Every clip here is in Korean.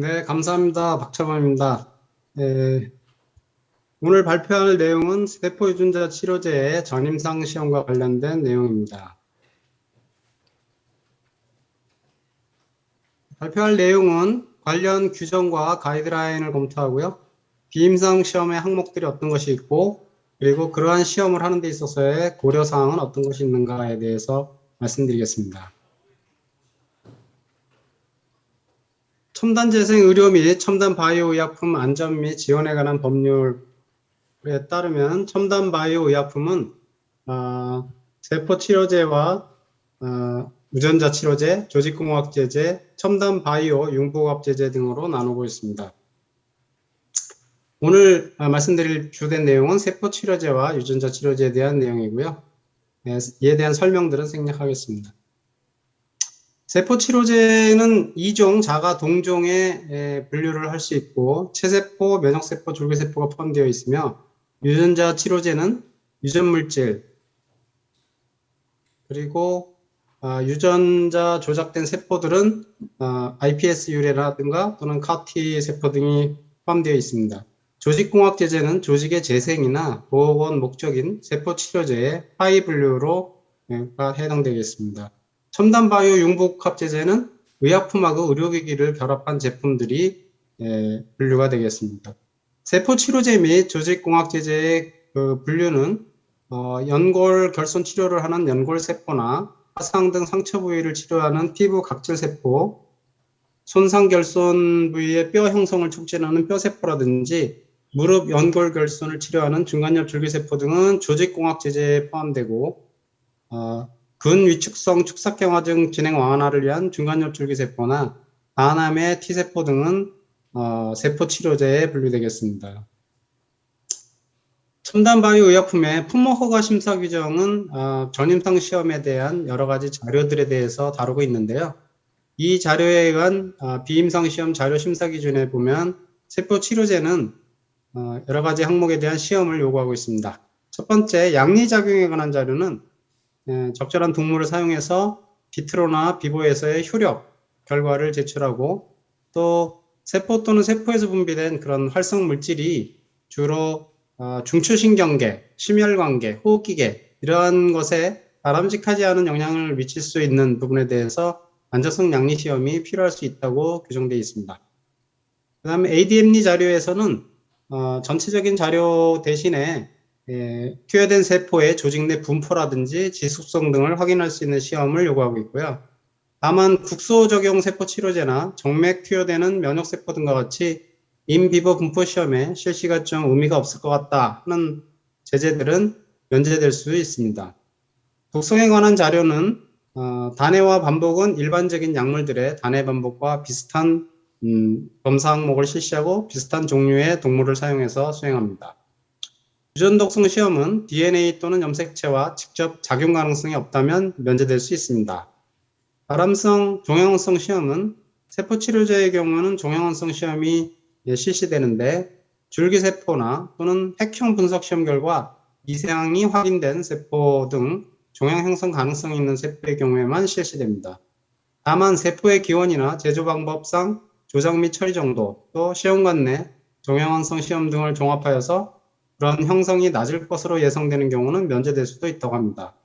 네, 감사합니다. 박철범입니다. 예, 오늘 발표할 내용은 세포 유전자 치료제의 전임상 시험과 관련된 내용입니다. 발표할 내용은 관련 규정과 가이드라인을 검토하고요. 비임상 시험의 항목들이 어떤 것이 있고, 그리고 그러한 시험을 하는 데 있어서의 고려사항은 어떤 것이 있는가에 대해서 말씀드리겠습니다. 첨단 재생 의료 및 첨단 바이오 의약품 안전 및 지원에 관한 법률에 따르면 첨단 바이오 의약품은 세포 치료제와 유전자 치료제, 조직공학제제, 첨단 바이오 융복합제제 등으로 나누고 있습니다. 오늘 말씀드릴 주된 내용은 세포 치료제와 유전자 치료제에 대한 내용이고요. 이에 대한 설명들은 생략하겠습니다. 세포 치료제는 2종 자가 동종에 분류를 할 수 있고 체세포, 면역세포, 줄기세포가 포함되어 있으며 유전자 치료제는 유전물질 그리고 유전자 조작된 세포들은 iPS 유래라든가 또는 CAR-T 세포 등이 포함되어 있습니다. 조직공학제제는 조직의 재생이나 보건 목적인 세포 치료제의 하위 분류로 해당되겠습니다. 첨단 바이오 융복합제제는 의약품하고 의료기기를 결합한 제품들이 분류가 되겠습니다. 세포 치료제 및 조직공학제제의 분류는 연골 결손 치료를 하는 연골세포나 화상 등 상처 부위를 치료하는 피부 각질세포, 손상 결손 부위의 뼈 형성을 촉진하는 뼈세포라든지 무릎 연골 결손을 치료하는 중간엽 줄기세포 등은 조직공학제제에 포함되고 근위축성 축삭경화 등 진행 완화를 위한 중간엽 줄기세포나 간암의 T세포 등은 세포 치료제에 분류되겠습니다. 첨단 바이오 의약품의 품목 허가 심사 규정은 전임상 시험에 대한 여러 가지 자료들에 대해서 다루고 있는데요. 이 자료에 의한 비임상 시험 자료 심사 기준에 보면 세포 치료제는 여러 가지 항목에 대한 시험을 요구하고 있습니다. 첫 번째, 양리작용에 관한 자료는 적절한 동물을 사용해서 비트로나 비보에서의 효력 결과를 제출하고 또 세포 또는 세포에서 분비된 그런 활성 물질이 주로 중추신경계, 심혈관계, 호흡기계 이러한 것에 바람직하지 않은 영향을 미칠 수 있는 부분에 대해서 안전성 양리 시험이 필요할 수 있다고 규정되어 있습니다. 그 다음에 ADM리 자료에서는 전체적인 자료 대신에 투여된 세포의 조직 내 분포라든지 지속성 등을 확인할 수 있는 시험을 요구하고 있고요. 다만 국소 적용 세포 치료제나 정맥 투여되는 면역세포 등과 같이 인비버 분포 시험에 실시가 좀 의미가 없을 것 같다 하는 제재들은 면제될 수 있습니다. 독성에 관한 자료는 단해와 반복은 일반적인 약물들의 단해 반복과 비슷한 검사 항목을 실시하고 비슷한 종류의 동물을 사용해서 수행합니다. 유전독성 시험은 DNA 또는 염색체와 직접 작용 가능성이 없다면 면제될 수 있습니다. 발암성, 종양원성 시험은 세포치료제의 경우는 종양원성 시험이 실시되는데 줄기세포나 또는 핵형 분석 시험 결과 이상이 확인된 세포 등 종양 형성 가능성이 있는 세포의 경우에만 실시됩니다. 다만 세포의 기원이나 제조 방법상 조작 및 처리 정도, 또 시험관 내 종양원성 시험 등을 종합하여서 그런 형성이 낮을 것으로 예상되는 경우는 면제될 수도 있다고 합니다.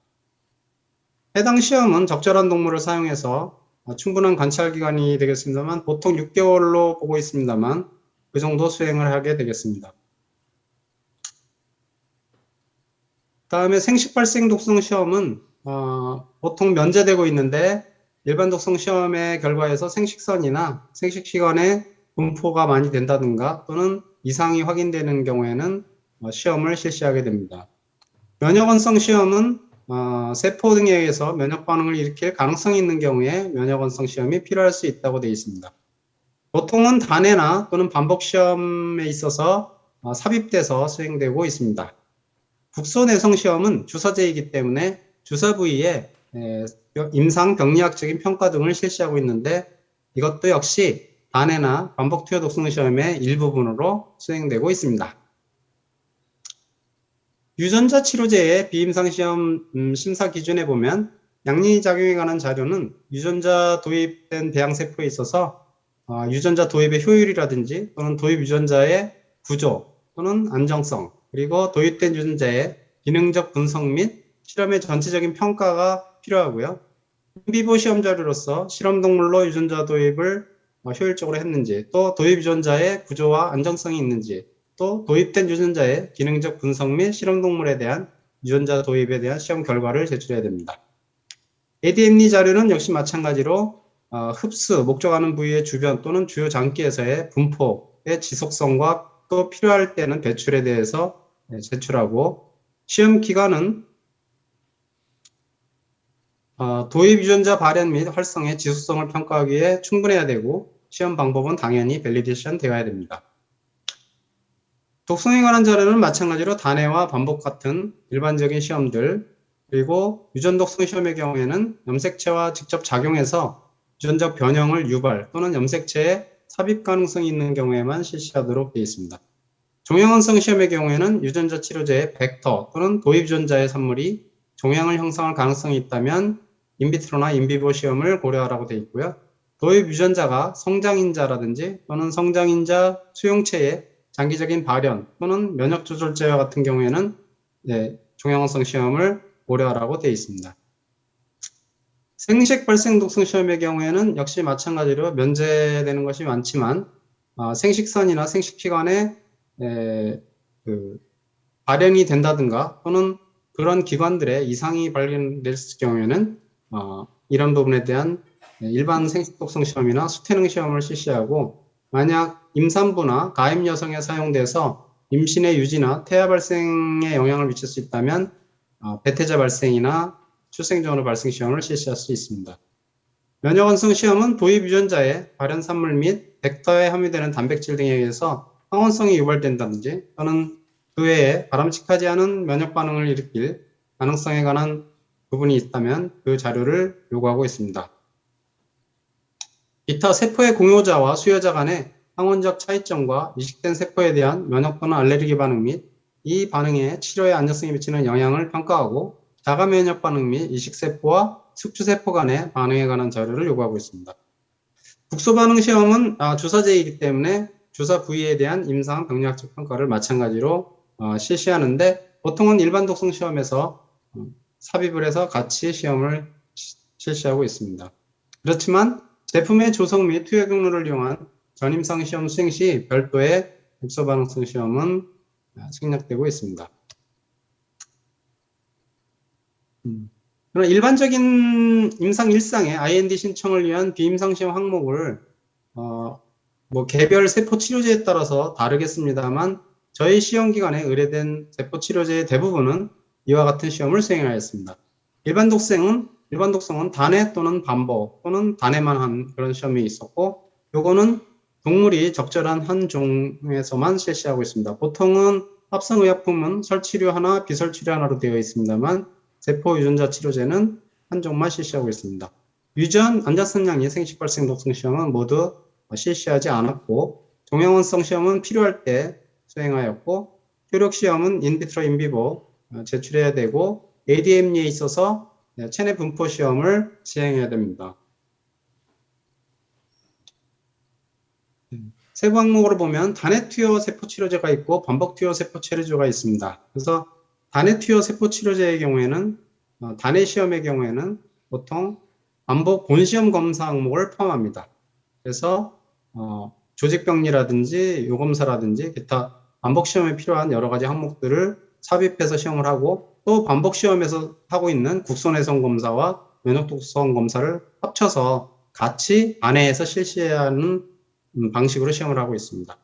해당 시험은 적절한 동물을 사용해서 충분한 관찰 기간이 되겠습니다만 보통 6개월로 보고 있습니다만 그 정도 수행을 하게 되겠습니다. 다음에 생식 발생 독성 시험은 보통 면제되고 있는데 일반 독성 시험의 결과에서 생식선이나 생식기관에 분포가 많이 된다든가 또는 이상이 확인되는 경우에는 시험을 실시하게 됩니다. 면역원성 시험은 세포 등에 의해서 면역 반응을 일으킬 가능성이 있는 경우에 면역원성 시험이 필요할 수 있다고 되어 있습니다. 보통은 단해나 또는 반복 시험에 있어서 삽입돼서 수행되고 있습니다. 국소 내성 시험은 주사제이기 때문에 주사 부위에 임상 병리학적인 평가 등을 실시하고 있는데 이것도 역시 단해나 반복 투여 독성 시험의 일부분으로 수행되고 있습니다. 유전자 치료제의 비임상 시험 심사 기준에 보면 양리작용에 관한 자료는 유전자 도입된 배양세포에 있어서 유전자 도입의 효율이라든지 또는 도입 유전자의 구조 또는 안정성, 그리고 도입된 유전자의 기능적 분석 및 실험의 전체적인 평가가 필요하고요. 인비보 시험 자료로서 실험 동물로 유전자 도입을 효율적으로 했는지, 또 도입 유전자의 구조와 안정성이 있는지, 또 도입된 유전자의 기능적 분석 및 실험 동물에 대한 유전자 도입에 대한 시험 결과를 제출해야 됩니다. ADME 자료는 역시 마찬가지로 흡수, 목적하는 부위의 주변 또는 주요 장기에서의 분포의 지속성과 또 필요할 때는 배출에 대해서 제출하고, 시험 기간은 도입 유전자 발현 및 활성의 지속성을 평가하기 위해 충분해야 되고, 시험 방법은 당연히 밸리데이션 되어야 됩니다. 독성에 관한 자료는 마찬가지로 단해와 반복 같은 일반적인 시험들, 그리고 유전 독성 시험의 경우에는 염색체와 직접 작용해서 유전적 변형을 유발 또는 염색체에 삽입 가능성이 있는 경우에만 실시하도록 되어 있습니다. 종양원성 시험의 경우에는 유전자 치료제의 벡터 또는 도입 유전자의 산물이 종양을 형성할 가능성이 있다면 인비트로나 인비보 시험을 고려하라고 되어 있고요. 도입 유전자가 성장인자라든지 또는 성장인자 수용체의 장기적인 발현 또는 면역 조절제와 같은 경우에는 종양원성 시험을 고려하라고 되어 있습니다. 생식 발생 독성 시험의 경우에는 역시 마찬가지로 면제되는 것이 많지만 생식선이나 생식기관에 발현이 된다든가 또는 그런 기관들의 이상이 발견됐을 경우에는 이런 부분에 대한 일반 생식 독성 시험이나 수태능 시험을 실시하고, 만약 임산부나 가임 여성에 사용돼서 임신의 유지나 태아 발생에 영향을 미칠 수 있다면 배태자 발생이나 출생전후 발생 시험을 실시할 수 있습니다. 면역원성 시험은 도입 유전자의 발현 산물 및 벡터에 함유되는 단백질 등에 의해서 항원성이 유발된다든지 또는 그 외에 바람직하지 않은 면역 반응을 일으킬 가능성에 관한 부분이 있다면 그 자료를 요구하고 있습니다. 기타 세포의 공유자와 수요자 간의 항원적 차이점과 이식된 세포에 대한 면역 또는 알레르기 반응 및 이 반응에 치료에 안정성이 미치는 영향을 평가하고, 자가 면역 반응 및 이식세포와 숙주세포 간의 반응에 관한 자료를 요구하고 있습니다. 국소 반응 시험은 주사제이기 때문에 주사 부위에 대한 임상 병리학적 평가를 마찬가지로 실시하는데, 보통은 일반 독성 시험에서 삽입을 해서 같이 시험을 실시하고 있습니다. 그렇지만 제품의 조성 및 투여 경로를 이용한 전임상 시험 수행 시 별도의 국소 반응성 시험은 생략되고 있습니다. 그럼 일반적인 임상 일상의 IND 신청을 위한 비임상 시험 항목을 개별 세포 치료제에 따라서 다르겠습니다만, 저희 시험 기간에 의뢰된 세포 치료제의 대부분은 이와 같은 시험을 수행하였습니다. 일반 독성은 단해 또는 반복 또는 단해만 한 그런 시험이 있었고, 요거는 동물이 적절한 한 종에서만 실시하고 있습니다. 보통은 합성의약품은 설치류 하나, 비설치류 하나로 되어 있습니다만, 세포 유전자 치료제는 한 종만 실시하고 있습니다. 유전 안자선양리 생식 발생 독성 시험은 모두 실시하지 않았고, 종양원성 시험은 필요할 때 수행하였고, 효력 시험은 인비트로 인비보 제출해야 되고, ADME에 있어서 체내 분포 시험을 시행해야 됩니다. 세부 항목으로 보면 단해 투여 세포 치료제가 있고 반복 투여 세포 치료제가 있습니다. 그래서 단해 투여 세포 치료제의 경우에는 단해 시험의 경우에는 보통 반복 본시험 검사 항목을 포함합니다. 그래서 조직병리라든지 요검사라든지 기타 반복 시험에 필요한 여러 가지 항목들을 삽입해서 시험을 하고, 또 반복 시험에서 하고 있는 국소내성 검사와 면역독성 검사를 합쳐서 같이 단해에서 실시해야 하는 방식으로 시험을 하고 있습니다.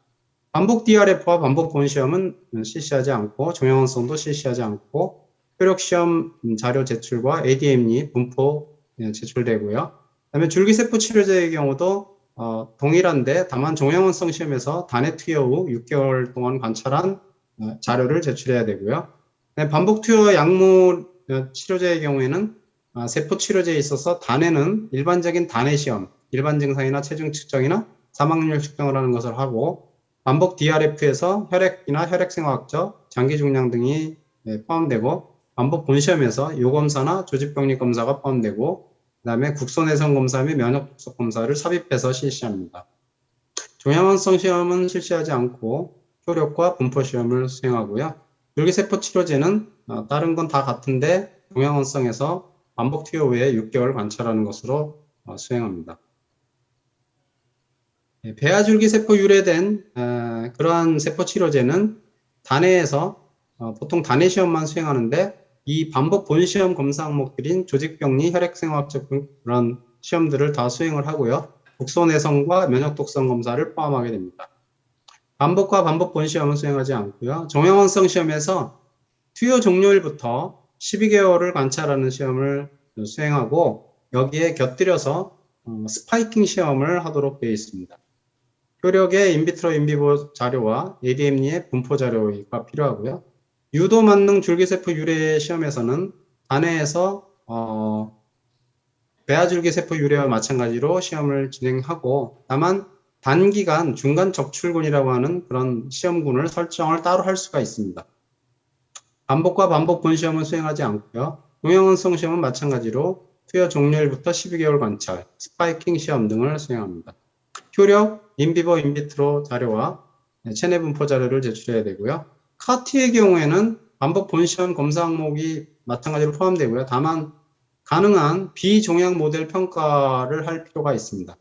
반복 DRF와 반복 본시험은 실시하지 않고, 종양원성도 실시하지 않고, 효력시험 자료 제출과 ADME 분포 제출되고요. 그다음에 줄기세포 치료제의 경우도 동일한데, 다만 종양원성 시험에서 단해 투여 후 6개월 동안 관찰한 자료를 제출해야 되고요. 반복 투여 약물 치료제의 경우에는 세포 치료제에 있어서 단해는 일반적인 단해 시험, 일반 증상이나 체중 측정이나 사망률 측정을 하는 것을 하고, 반복 DRF에서 혈액이나 혈액생화학적, 장기 중량 등이 포함되고, 반복 본시험에서 요검사나 조직병리 검사가 포함되고, 그 다음에 국소내성 검사 및 면역독소 검사를 삽입해서 실시합니다. 종양원성 시험은 실시하지 않고 효력과 분포 시험을 수행하고요. 줄기세포 치료제는 다른 건 다 같은데 종양원성에서 반복 투여 후에 6개월 관찰하는 것으로 수행합니다. 배아줄기세포 유래된 그러한 세포 치료제는 단해에서 보통 단해 시험만 수행하는데 이 반복 본시험 검사 항목들인 조직병리, 혈액생화학적 그런 시험들을 다 수행을 하고요. 독소 내성과 면역 독성 검사를 포함하게 됩니다. 반복과 반복 본시험은 수행하지 않고요. 종양원성 시험에서 투여 종료일부터 12개월을 관찰하는 시험을 수행하고 여기에 곁들여서 스파이킹 시험을 하도록 되어 있습니다. 효력의 인비트로 인비보 자료와 ADM리의 분포 자료가 필요하고요. 유도 만능 줄기세포 유래 시험에서는 단해에서 배아줄기세포 유래와 마찬가지로 시험을 진행하고 다만 단기간 중간 적출군이라고 하는 그런 시험군을 설정을 따로 할 수가 있습니다. 반복과 반복 본시험은 수행하지 않고요. 종양원성 시험은 마찬가지로 투여 종료일부터 12개월 관찰, 스파이킹 시험 등을 수행합니다. 효력, 인비버 인비트로 자료와 체내 분포 자료를 제출해야 되고요. 카티의 경우에는 반복 본시험 검사 항목이 마찬가지로 포함되고요. 다만 가능한 비종양 모델 평가를 할 필요가 있습니다.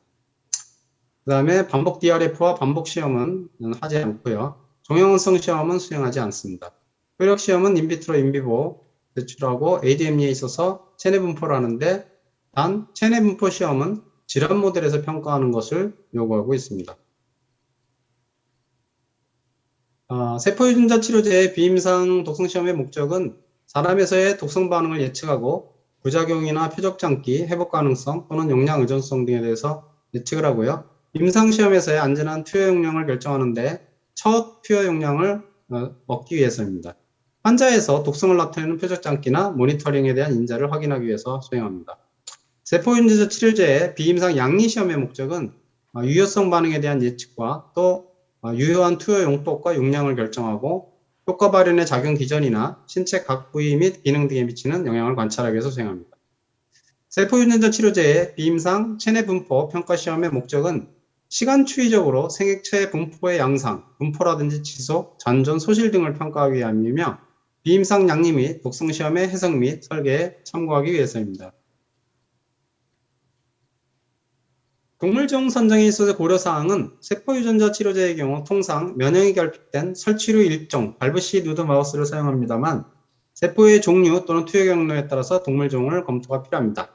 그 다음에 반복 DRF와 반복 시험은 하지 않고요. 종양원성 시험은 수행하지 않습니다. 효력 시험은 인비트로 인비보 제출하고 ADME에 있어서 체내 분포를 하는데 단 체내 분포 시험은 질환 모델에서 평가하는 것을 요구하고 있습니다. 세포유전자 치료제의 비임상 독성시험의 목적은 사람에서의 독성 반응을 예측하고 부작용이나 표적 장기, 회복 가능성 또는 용량 의존성 등에 대해서 예측을 하고요. 임상시험에서의 안전한 투여 용량을 결정하는데 첫 투여 용량을 얻기 위해서입니다. 환자에서 독성을 나타내는 표적 장기나 모니터링에 대한 인자를 확인하기 위해서 수행합니다. 세포유전자 치료제의 비임상 양리 시험의 목적은 유효성 반응에 대한 예측과 또 유효한 투여 용법과 용량을 결정하고 효과 발현의 작용 기전이나 신체 각 부위 및 기능 등에 미치는 영향을 관찰하기 위해서 수행합니다. 세포유전자 치료제의 비임상 체내 분포 평가 시험의 목적은 시간 추이적으로 생액체 분포의 양상, 분포라든지 지속, 잔존, 소실 등을 평가하기 위함이며 비임상 양리 및 독성 시험의 해석 및 설계에 참고하기 위해서입니다. 동물종 선정에 있어서 고려사항은 세포유전자 치료제의 경우 통상 면역이 결핍된 설치류 일종, 발브시 누드 마우스를 사용합니다만 세포의 종류 또는 투여 경로에 따라서 동물종을 검토가 필요합니다.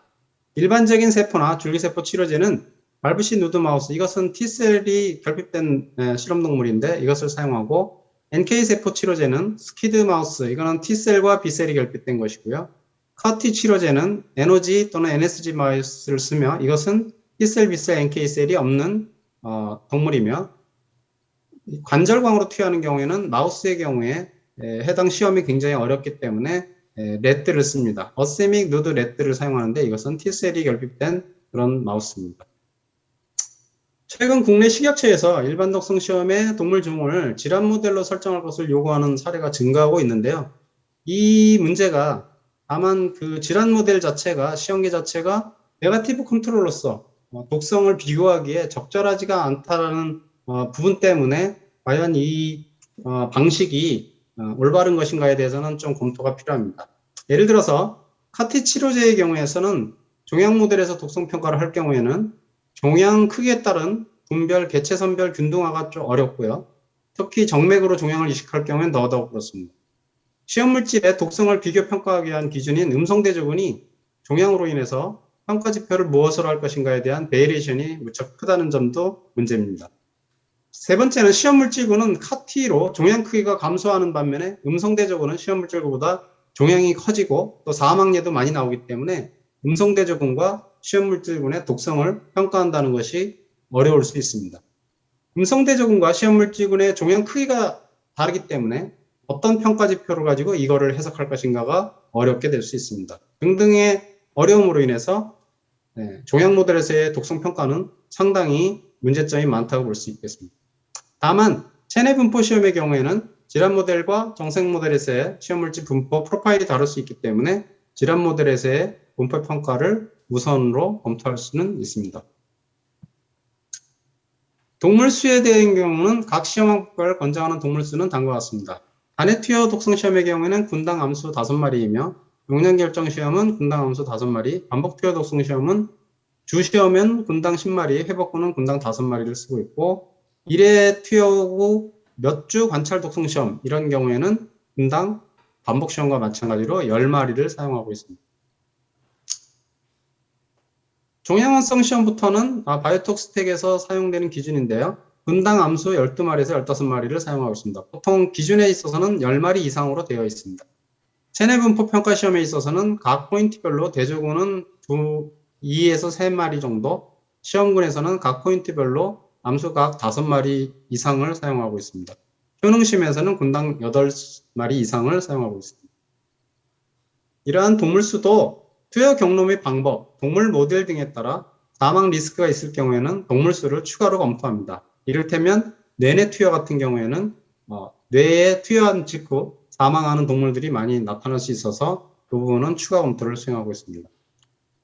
일반적인 세포나 줄기세포 치료제는 발브시 누드 마우스, 이것은 T셀이 결핍된 실험동물인데 이것을 사용하고 NK세포 치료제는 스키드 마우스, 이거는 T셀과 B셀이 결핍된 것이고요. 카티 치료제는 NOG 또는 NSG 마우스를 쓰며 이것은 T셀, B셀, NK셀이 없는 동물이며 관절광으로 투여하는 경우에는 마우스의 경우에 해당 시험이 굉장히 어렵기 때문에 렛들을 씁니다. 어세믹 누드 렛들을 사용하는데 이것은 T셀이 결핍된 그런 마우스입니다. 최근 국내 식약처에서 일반 독성 시험의 동물종을 질환 모델로 설정할 것을 요구하는 사례가 증가하고 있는데요. 이 문제가 다만 그 질환 모델 자체가 시험계 자체가 네거티브 컨트롤로서 독성을 비교하기에 적절하지가 않다는 부분 때문에 과연 이 방식이 올바른 것인가에 대해서는 좀 검토가 필요합니다. 예를 들어서 카티 치료제의 경우에서는 종양 모델에서 독성 평가를 할 경우에는 종양 크기에 따른 분별, 개체선별 균등화가 좀 어렵고요. 특히 정맥으로 종양을 이식할 경우에는 더더욱 그렇습니다. 시험 물질의 독성을 비교 평가하기 위한 기준인 음성대조군이 종양으로 인해서 평가 지표를 무엇으로 할 것인가에 대한 베리에이션이 무척 크다는 점도 문제입니다. 세 번째는 시험 물질군은 카티로 종양 크기가 감소하는 반면에 음성대조군은 시험 물질군보다 종양이 커지고 또 사망률도 많이 나오기 때문에 음성대조군과 시험 물질군의 독성을 평가한다는 것이 어려울 수 있습니다. 음성대조군과 시험 물질군의 종양 크기가 다르기 때문에 어떤 평가 지표를 가지고 이거를 해석할 것인가가 어렵게 될 수 있습니다. 등등의 어려움으로 인해서 종양 모델에서의 독성 평가는 상당히 문제점이 많다고 볼 수 있겠습니다. 다만 체내 분포 시험의 경우에는 질환 모델과 정색 모델에서의 시험 물질 분포 프로파일이 다를 수 있기 때문에 질환 모델에서의 분포 평가를 우선으로 검토할 수는 있습니다. 동물수에 대한 경우는 각 시험학과를 권장하는 동물수는 다음과 같습니다. 단해 투여 독성 시험의 경우에는 군당 암수 5마리이며 용량 결정 시험은 군당 암수 5마리, 반복 투여 독성 시험은 주 시험은 군당 10마리, 회복군은 군당 5마리를 쓰고 있고 1회 투여 후 몇 주 관찰 독성 시험 이런 경우에는 군당 반복 시험과 마찬가지로 10마리를 사용하고 있습니다. 종양원성 시험부터는 바이오톡 스택에서 사용되는 기준인데요. 분당 암수 12마리에서 15마리를 사용하고 있습니다. 보통 기준에 있어서는 10마리 이상으로 되어 있습니다. 체내분포 평가 시험에 있어서는 각 포인트별로 대조군은 2에서 3마리 정도, 시험군에서는 각 포인트별로 암수 각 5마리 이상을 사용하고 있습니다. 효능심에서는 군당 8마리 이상을 사용하고 있습니다. 이러한 동물수도 투여 경로 및 방법, 동물 모델 등에 따라 사망 리스크가 있을 경우에는 동물수를 추가로 검토합니다. 이를테면 뇌내 투여 같은 경우에는 뇌에 투여한 직후 사망하는 동물들이 많이 나타날 수 있어서 그 부분은 추가 검토를 수행하고 있습니다.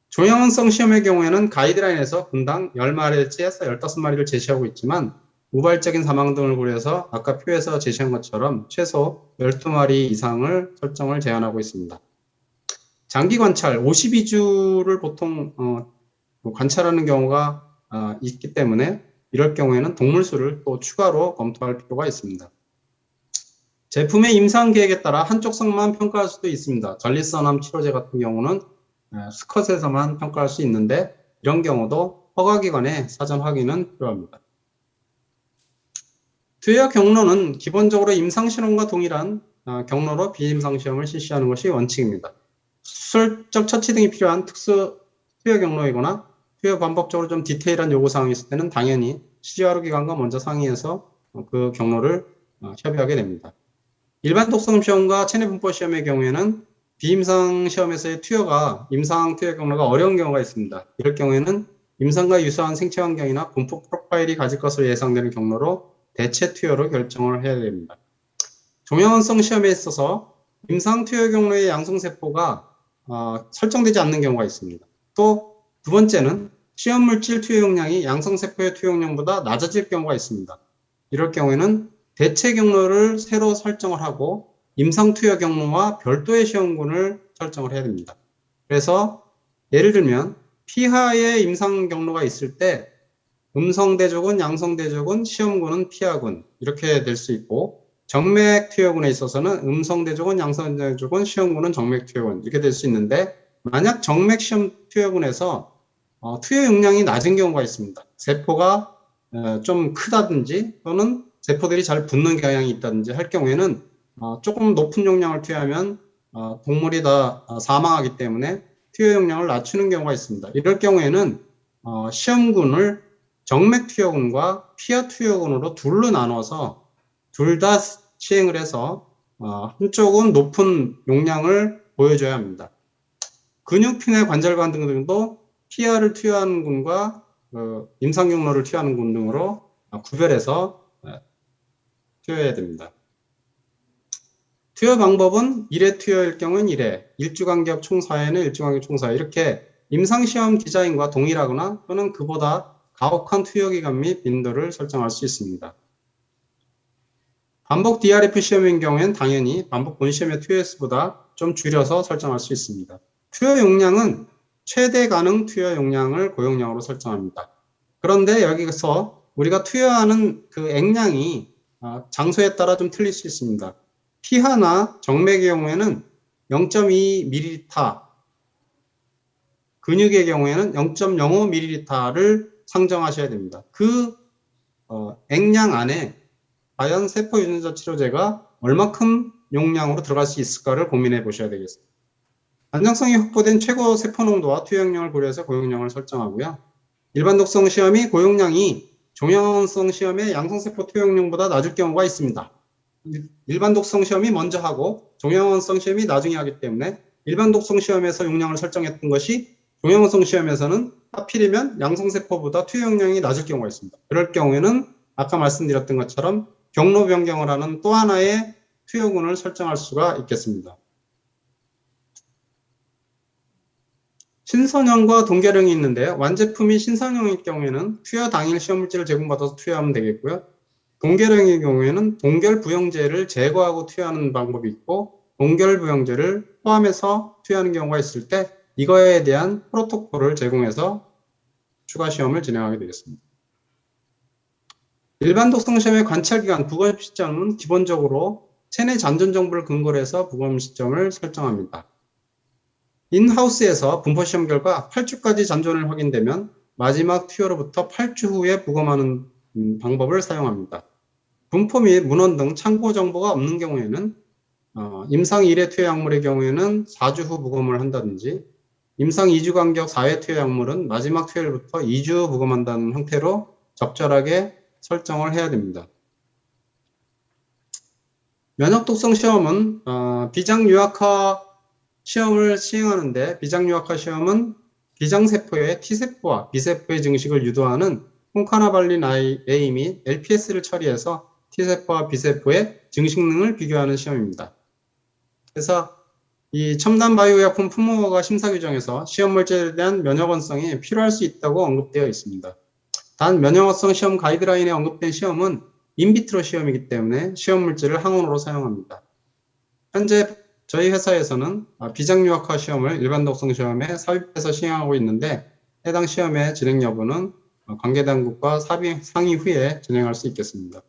종양원성 시험의 경우에는 가이드라인에서 분당 10마리에서 15마리를 제시하고 있지만 우발적인 사망 등을 고려해서 아까 표에서 제시한 것처럼 최소 12마리 이상을 설정을 제한하고 있습니다. 장기 관찰 52주를 보통 관찰하는 경우가 있기 때문에 이럴 경우에는 동물수를 또 추가로 검토할 필요가 있습니다. 제품의 임상 계획에 따라 한쪽 성만 평가할 수도 있습니다. 전립선암 치료제 같은 경우는 수컷에서만 평가할 수 있는데 이런 경우도 허가기관의 사전 확인은 필요합니다. 투여 경로는 기본적으로 임상실험과 동일한 경로로 비임상시험을 실시하는 것이 원칙입니다. 수술적 처치 등이 필요한 특수 투여 경로이거나 투여 반복적으로 좀 디테일한 요구사항이 있을 때는 당연히 CRO 기관과 먼저 상의해서 그 경로를 협의하게 됩니다. 일반 독성 시험과 체내분포 시험의 경우에는 비임상 시험에서의 투여가 임상 투여 경로가 어려운 경우가 있습니다. 이럴 경우에는 임상과 유사한 생체 환경이나 분포 프로파일이 가질 것으로 예상되는 경로로 대체 투여로 결정을 해야 됩니다. 종양원성 시험에 있어서 임상 투여 경로의 양성세포가 설정되지 않는 경우가 있습니다. 또 두 번째는 시험물질 투여 용량이 양성세포의 투여 용량보다 낮아질 경우가 있습니다. 이럴 경우에는 대체 경로를 새로 설정을 하고 임상 투여 경로와 별도의 시험군을 설정을 해야 됩니다. 그래서 예를 들면 피하의 임상 경로가 있을 때 음성대조군, 양성대조군, 시험군은 피하군 이렇게 될 수 있고 정맥 투여군에 있어서는 음성대조군, 양성대조군, 시험군은 정맥 투여군 이렇게 될 수 있는데 만약 정맥 시험 투여군에서 투여 용량이 낮은 경우가 있습니다. 세포가 좀 크다든지 또는 세포들이 잘 붙는 경향이 있다든지 할 경우에는 조금 높은 용량을 투여하면 동물이 다 사망하기 때문에 투여 용량을 낮추는 경우가 있습니다. 이럴 경우에는 시험군을 정맥 투여군과 피하 투여군으로 둘로 나눠서 둘 다 시행을 해서 한쪽은 높은 용량을 보여줘야 합니다. 근육핀의 관절관 등도 피하를 투여하는 군과 임상 경로를 투여하는 군 등으로 구별해서 투여해야 됩니다. 투여 방법은 1회 투여일 경우는 1회, 1주간격 총 4회는 1주간격 총 4회 이렇게 임상시험 디자인과 동일하거나 또는 그보다 가혹한 투여기간 및 빈도를 설정할 수 있습니다. 반복 DRF 시험인 경우에는 당연히 반복 본시험의 투여 횟수보다 좀 줄여서 설정할 수 있습니다. 투여 용량은 최대 가능 투여 용량을 고용량으로 설정합니다. 그런데 여기서 우리가 투여하는 그 액량이 장소에 따라 좀 틀릴 수 있습니다. 피하나 정맥의 경우에는 0.2ml, 근육의 경우에는 0.05ml를 상정하셔야 됩니다. 그 액량 안에 과연 세포 유전자 치료제가 얼마큼 용량으로 들어갈 수 있을까를 고민해 보셔야 되겠습니다. 안정성이 확보된 최고 세포 농도와 투여 용량을 고려해서 고용량을 설정하고요. 일반 독성 시험이 고용량이 종양원성 시험의 양성세포 투여 용량보다 낮을 경우가 있습니다. 일반 독성 시험이 먼저 하고 종양원성 시험이 나중에 하기 때문에 일반 독성 시험에서 용량을 설정했던 것이 종양원성 시험에서는 하필이면 양성세포보다 투여 용량이 낮을 경우가 있습니다. 그럴 경우에는 아까 말씀드렸던 것처럼 경로 변경을 하는 또 하나의 투여군을 설정할 수가 있겠습니다. 신선형과 동결형이 있는데요. 완제품이 신선형일 경우에는 투여 당일 시험물질을 제공받아서 투여하면 되겠고요. 동결형의 경우에는 동결부형제를 제거하고 투여하는 방법이 있고, 동결부형제를 포함해서 투여하는 경우가 있을 때 이거에 대한 프로토콜을 제공해서 추가 시험을 진행하게 되겠습니다. 일반 독성 시험의 관찰기간, 부검 시점은 기본적으로 체내 잔존 정보를 근거로 해서 부검 시점을 설정합니다. 인하우스에서 분포시험 결과 8주까지 잔존을 확인되면 마지막 투여로부터 8주 후에 부검하는 방법을 사용합니다. 분포 및 문헌 등 참고 정보가 없는 경우에는 임상 1회 투여 약물의 경우에는 4주 후 부검을 한다든지, 임상 2주 간격 4회 투여 약물은 마지막 투여일부터 2주 부검한다는 형태로 적절하게 설정을 해야 됩니다. 면역 독성 시험은 비장유학화 시험을 시행하는데, 비장유학화 시험은 비장세포의 T세포와 B세포의 증식을 유도하는 콘카나발린 A 및 LPS를 처리해서 T세포와 B세포의 증식능을 비교하는 시험입니다. 그래서 이 첨단 바이오약품 품목허가 심사 규정에서 시험 물질에 대한 면역원성이 필요할 수 있다고 언급되어 있습니다. 단 면역원성 시험 가이드라인에 언급된 시험은 인비트로 시험이기 때문에 시험 물질을 항원으로 사용합니다. 현재 저희 회사에서는 비장유학화 시험을 일반 독성 시험에 삽입해서 시행하고 있는데, 해당 시험의 진행 여부는 관계당국과 상의 후에 진행할 수 있겠습니다.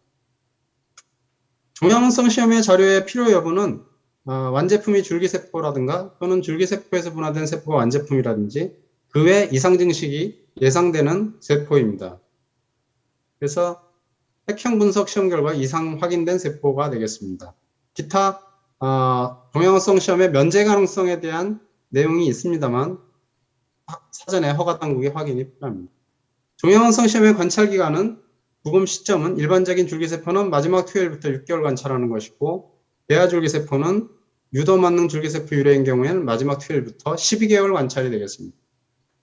종양성 시험의 자료의 필요 여부는 완제품이 줄기세포라든가 또는 줄기세포에서 분화된 세포가 완제품이라든지 그 외 이상 증식이 예상되는 세포입니다. 그래서 핵형 분석 시험 결과 이상 확인된 세포가 되겠습니다. 기타 종양성 시험의 면제 가능성에 대한 내용이 있습니다만 사전에 허가 당국의 확인이 필요합니다. 종양성 시험의 관찰 기간은, 부검 시점은 일반적인 줄기세포는 마지막 투여일부터 6개월 관찰하는 것이고, 배아줄기세포는 유도만능 줄기세포 유래인 경우에는 마지막 투여일부터 12개월 관찰이 되겠습니다.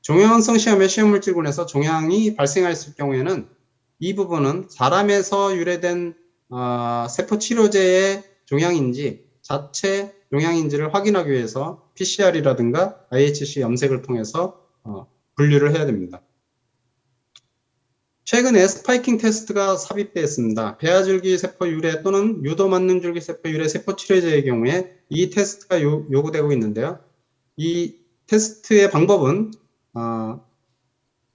종양성 시험의 시험물질군에서 종양이 발생했을 경우에는 이 부분은 사람에서 유래된 세포 치료제의 종양인지 자체 종양인지를 확인하기 위해서 PCR이라든가 IHC 염색을 통해서 분류를 해야 됩니다. 최근에 스파이킹 테스트가 삽입되었습니다. 배아줄기 세포 유래 또는 유도만능 줄기 세포 유래 세포 치료제의 경우에 이 테스트가 요구되고 있는데요. 이 테스트의 방법은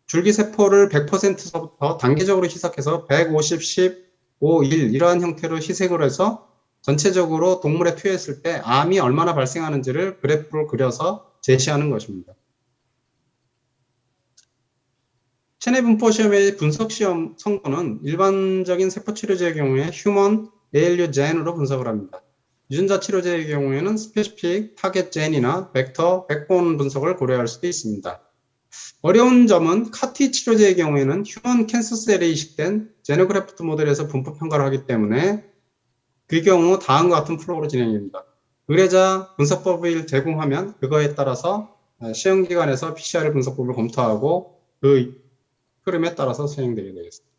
줄기세포를 100%서부터 단계적으로 희석해서 150, 10, 5, 1 이러한 형태로 희색을 해서 전체적으로 동물에 투여했을 때 암이 얼마나 발생하는지를 그래프를 그려서 제시하는 것입니다. 체내 분포 시험의 분석 시험 성분은 일반적인 세포 치료제의 경우에 휴먼 ALU 젠으로 분석을 합니다. 유전자 치료제의 경우에는 스페시픽 타겟 젠이나 벡터, 백본 분석을 고려할 수도 있습니다. 어려운 점은 카티 치료제의 경우에는 휴먼 캔서셀에 이식된 제노그래프트 모델에서 분포 평가를 하기 때문에 그 경우 다음과 같은 프로그램으로 진행됩니다. 의뢰자 분석법을 제공하면 그거에 따라서 시험기관에서 PCR 분석법을 검토하고 그 흐름에 따라서 수행되게 되겠습니다.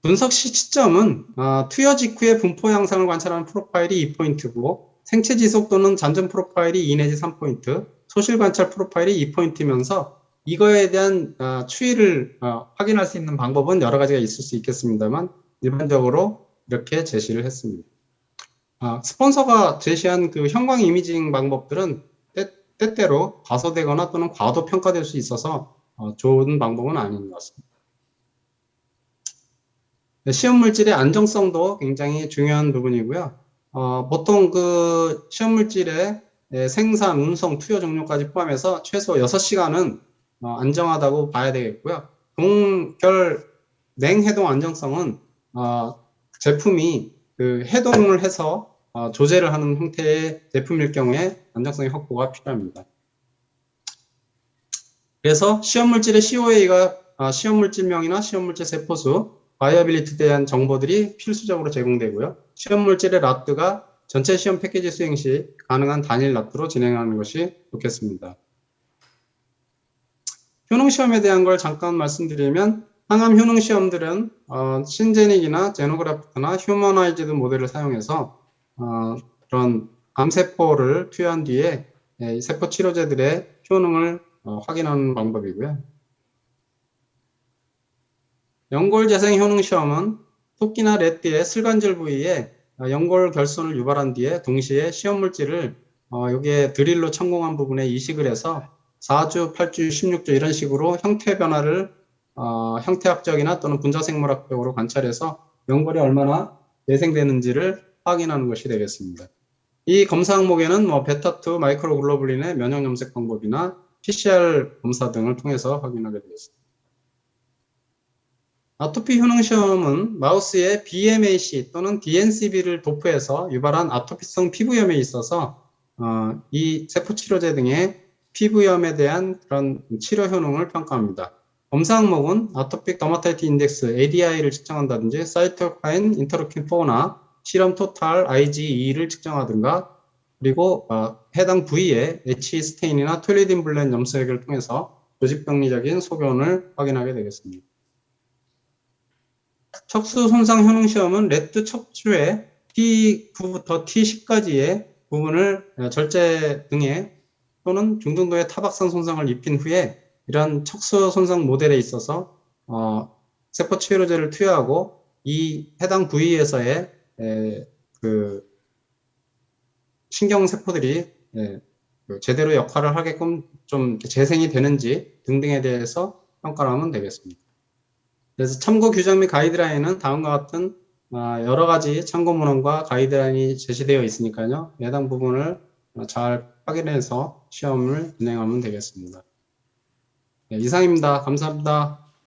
분석 시점은 투여 직후의 분포 양상을 관찰하는 프로파일이 2포인트고, 생체 지속 또는 잔존 프로파일이 2 내지 3포인트, 소실 관찰 프로파일이 2포인트면서 이거에 대한 추이를 확인할 수 있는 방법은 여러 가지가 있을 수 있겠습니다만 일반적으로 이렇게 제시를 했습니다. 스폰서가 제시한 그 형광 이미징 방법들은 때때로 과소되거나 또는 과도 평가될 수 있어서 좋은 방법은 아닌 것 같습니다. 시험 물질의 안정성도 굉장히 중요한 부분이고요. 보통 그 시험 물질의 생산, 운송, 투여 종료까지 포함해서 최소 6시간은 안정하다고 봐야 되겠고요. 동결 냉해동 안정성은 제품이 그 해동을 해서 조제를 하는 형태의 제품일 경우에 안정성의 확보가 필요합니다. 그래서 시험물질의 COA가 시험물질명이나 시험물질 세포수, 바이어빌리티에 대한 정보들이 필수적으로 제공되고요. 시험물질의 라트가 전체 시험 패키지 수행 시 가능한 단일 라트로 진행하는 것이 좋겠습니다. 효능시험에 대한 걸 잠깐 말씀드리면, 항암 효능시험들은 신제닉이나 제노그래프트나 휴머나이즈드 모델을 사용해서 그런 암세포를 투여한 뒤에 이 세포 치료제들의 효능을 확인하는 방법이고요. 연골 재생 효능 시험은 토끼나 래띠의 슬관절 부위에 연골 결손을 유발한 뒤에 동시에 시험 물질을 여기에 드릴로 천공한 부분에 이식을 해서 4주, 8주, 16주 이런 식으로 형태 변화를 형태학적이나 또는 분자생물학적으로 관찰해서 연골이 얼마나 재생되는지를 확인하는 것이 되겠습니다. 이 검사 항목에는 베타2 마이크로글로불린의 면역 염색 방법이나 PCR 검사 등을 통해서 확인하게 되겠습니다. 아토피 효능 시험은 마우스의 BMAC 또는 DNCB를 도포해서 유발한 아토피성 피부염에 있어서 이 세포치료제 등의 피부염에 대한 그런 치료 효능을 평가합니다. 검사 항목은 아토픽 더마타이티 인덱스 ADI를 측정한다든지 사이토카인 인터루킨 4나 시럼 토탈 IgE를 측정하든가 그리고 해당 부위에 H 스테인이나 톨리딘 블렌 염색을 통해서 조직병리적인 소견을 확인하게 되겠습니다. 척수 손상 효능 시험은 레트 척추의 T9부터 T10까지의 부분을 절제 등에 또는 중등도의 타박상 손상을 입힌 후에 이런 척수 손상 모델에 있어서 세포 치료제를 투여하고 이 해당 부위에서의 그 신경 세포들이 제대로 역할을 하게끔 좀 재생이 되는지 등등에 대해서 평가를 하면 되겠습니다. 그래서 참고 규정 및 가이드라인은 다음과 같은 여러 가지 참고 문헌과 가이드라인이 제시되어 있으니까요. 해당 부분을 잘 확인해서 시험을 진행하면 되겠습니다. 네, 이상입니다. 감사합니다.